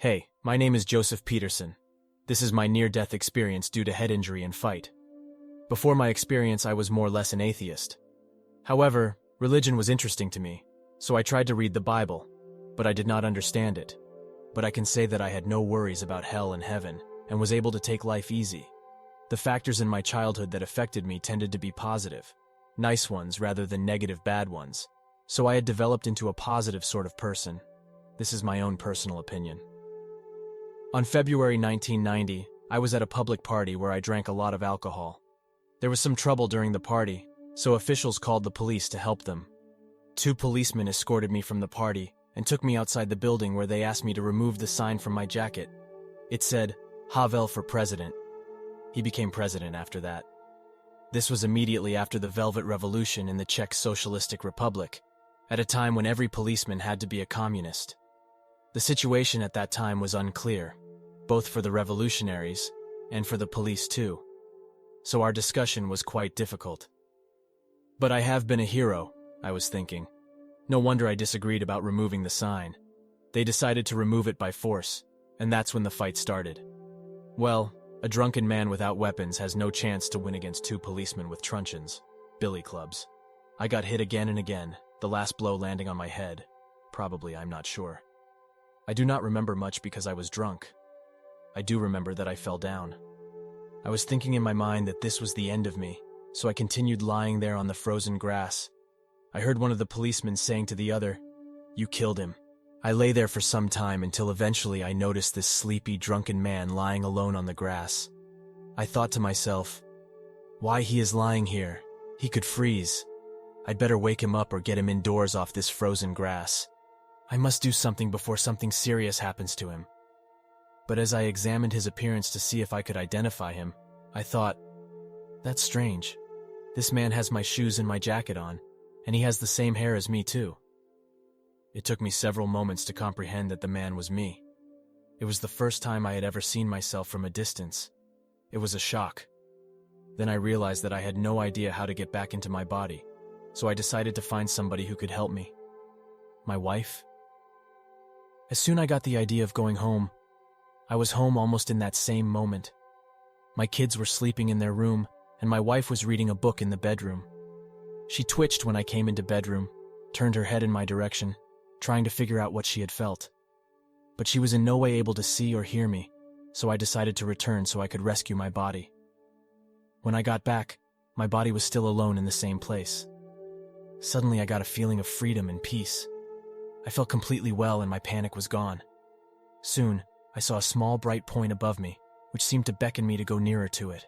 Hey, my name is Joseph Peterson. This is my near-death experience due to head injury and fight. Before my experience, I was more or less an atheist. However, religion was interesting to me, so I tried to read the Bible, but I did not understand it. But I can say that I had no worries about hell and heaven, and was able to take life easy. The factors in my childhood that affected me tended to be positive, nice ones rather than negative bad ones, so I had developed into a positive sort of person. This is my own personal opinion. On February 1990, I was at a public party where I drank a lot of alcohol. There was some trouble during the party, so officials called the police to help them. 2 policemen escorted me from the party and took me outside the building where they asked me to remove the sign from my jacket. It said, Havel for president. He became president after that. This was immediately after the Velvet Revolution in the Czech Socialistic Republic, at a time when every policeman had to be a communist. The situation at that time was unclear, both for the revolutionaries and for the police too. So our discussion was quite difficult. But I have been a hero, I was thinking. No wonder I disagreed about removing the sign. They decided to remove it by force, and that's when the fight started. Well, a drunken man without weapons has no chance to win against 2 policemen with truncheons, billy clubs. I got hit again and again, the last blow landing on my head. Probably, I'm not sure. I do not remember much because I was drunk. I do remember that I fell down. I was thinking in my mind that this was the end of me, so I continued lying there on the frozen grass. I heard one of the policemen saying to the other, "You killed him." I lay there for some time until eventually I noticed this sleepy, drunken man lying alone on the grass. I thought to myself, why he is lying here? He could freeze. I'd better wake him up or get him indoors off this frozen grass. I must do something before something serious happens to him. But as I examined his appearance to see if I could identify him, I thought, that's strange. This man has my shoes and my jacket on, and he has the same hair as me too. It took me several moments to comprehend that the man was me. It was the first time I had ever seen myself from a distance. It was a shock. Then I realized that I had no idea how to get back into my body, so I decided to find somebody who could help me. My wife? As soon as I got the idea of going home, I was home almost in that same moment. My kids were sleeping in their room, and my wife was reading a book in the bedroom. She twitched when I came into bedroom, turned her head in my direction, trying to figure out what she had felt. But she was in no way able to see or hear me, so I decided to return so I could rescue my body. When I got back, my body was still alone in the same place. Suddenly I got a feeling of freedom and peace. I felt completely well and my panic was gone. Soon, I saw a small bright point above me, which seemed to beckon me to go nearer to it.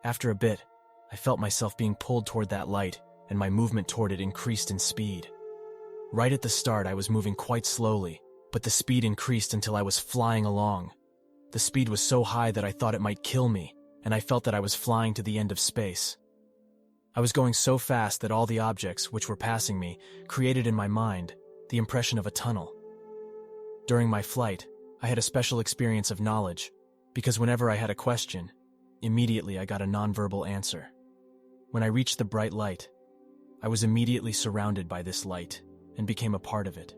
After a bit, I felt myself being pulled toward that light, and my movement toward it increased in speed. Right at the start, I was moving quite slowly, but the speed increased until I was flying along. The speed was so high that I thought it might kill me, and I felt that I was flying to the end of space. I was going so fast that all the objects which were passing me created in my mind the impression of a tunnel. During my flight, I had a special experience of knowledge, because whenever I had a question, immediately I got a nonverbal answer. When I reached the bright light, I was immediately surrounded by this light and became a part of it.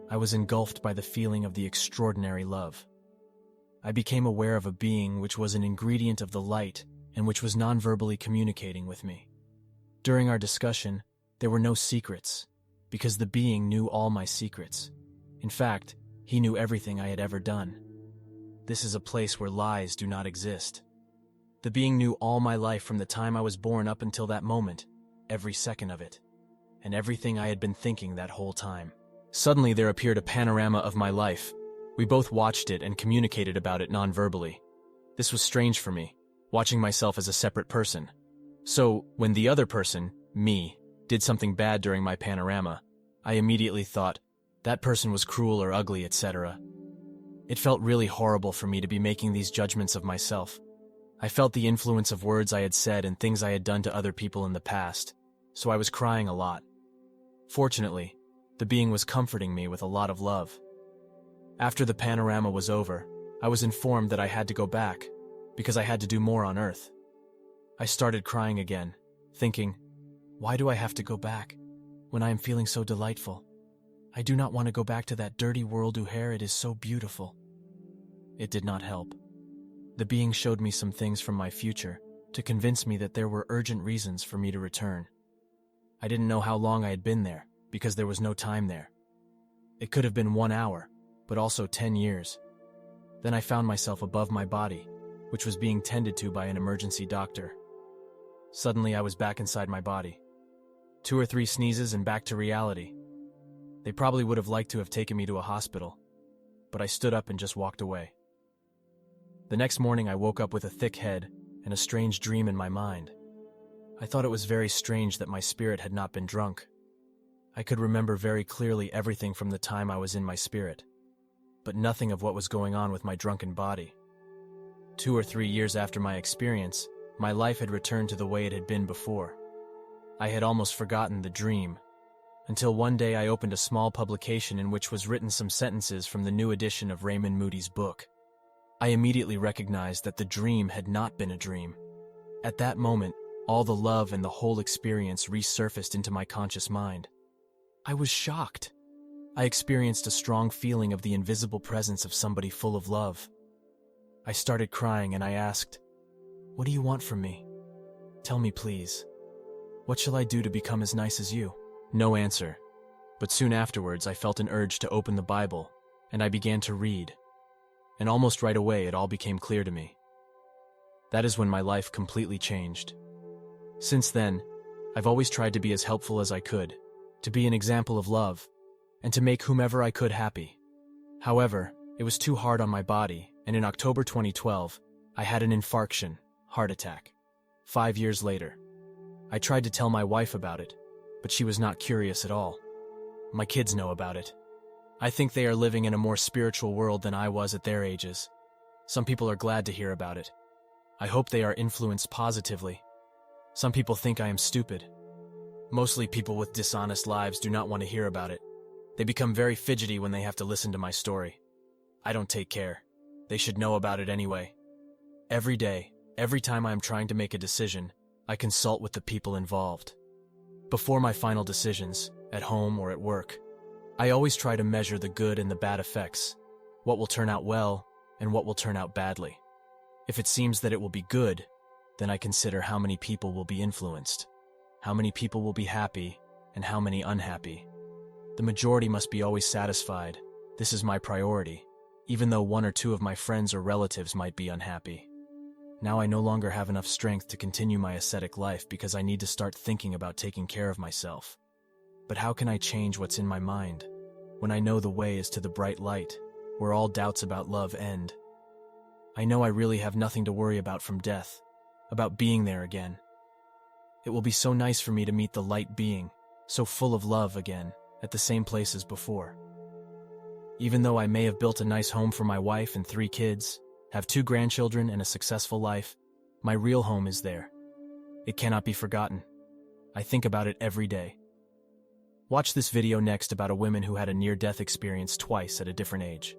I was engulfed by the feeling of the extraordinary love. I became aware of a being which was an ingredient of the light and which was nonverbally communicating with me. During our discussion, there were no secrets, because the being knew all my secrets. In fact, he knew everything I had ever done. This is a place where lies do not exist. The being knew all my life from the time I was born up until that moment, every second of it, and everything I had been thinking that whole time. Suddenly there appeared a panorama of my life. We both watched it and communicated about it non-verbally. This was strange for me, watching myself as a separate person. So, when the other person, me, did something bad during my panorama, I immediately thought, that person was cruel or ugly, etc. It felt really horrible for me to be making these judgments of myself. I felt the influence of words I had said and things I had done to other people in the past, so I was crying a lot. Fortunately, the being was comforting me with a lot of love. After the panorama was over, I was informed that I had to go back, because I had to do more on Earth. I started crying again, thinking, why do I have to go back, when I am feeling so delightful? I do not want to go back to that dirty world, Uher. It is so beautiful. It did not help. The being showed me some things from my future to convince me that there were urgent reasons for me to return. I didn't know how long I had been there because there was no time there. It could have been 1 hour, but also 10 years. Then I found myself above my body, which was being tended to by an emergency doctor. Suddenly I was back inside my body. 2 or 3 sneezes and back to reality. They probably would have liked to have taken me to a hospital, but I stood up and just walked away. The next morning I woke up with a thick head and a strange dream in my mind. I thought it was very strange that my spirit had not been drunk. I could remember very clearly everything from the time I was in my spirit, but nothing of what was going on with my drunken body. 2 or 3 years after my experience, my life had returned to the way it had been before. I had almost forgotten the dream, until one day I opened a small publication in which was written some sentences from the new edition of Raymond Moody's book. I immediately recognized that the dream had not been a dream. At that moment, all the love and the whole experience resurfaced into my conscious mind. I was shocked. I experienced a strong feeling of the invisible presence of somebody full of love. I started crying and I asked, "What do you want from me? Tell me, please. What shall I do to become as nice as you?" No answer. But soon afterwards I felt an urge to open the Bible, and I began to read. And almost right away it all became clear to me. That is when my life completely changed. Since then, I've always tried to be as helpful as I could, to be an example of love, and to make whomever I could happy. However, it was too hard on my body, and in October 2012, I had an infarction, heart attack. 5 years later. I tried to tell my wife about it, but she was not curious at all. My kids know about it. I think they are living in a more spiritual world than I was at their ages. Some people are glad to hear about it. I hope they are influenced positively. Some people think I am stupid. Mostly people with dishonest lives do not want to hear about it. They become very fidgety when they have to listen to my story. I don't take care. They should know about it anyway. Every day, every time I am trying to make a decision, I consult with the people involved. Before my final decisions, at home or at work, I always try to measure the good and the bad effects, what will turn out well and what will turn out badly. If it seems that it will be good, then I consider how many people will be influenced, how many people will be happy, and how many unhappy. The majority must be always satisfied. This is my priority, even though 1 or 2 of my friends or relatives might be unhappy. Now I no longer have enough strength to continue my ascetic life because I need to start thinking about taking care of myself. But how can I change what's in my mind when I know the way is to the bright light, where all doubts about love end? I know I really have nothing to worry about from death, about being there again. It will be so nice for me to meet the light being, so full of love again, at the same place as before. Even though I may have built a nice home for my wife and 3 kids, have 2 grandchildren and a successful life, my real home is there. It cannot be forgotten. I think about it every day. Watch this video next about a woman who had a near-death experience twice at a different age.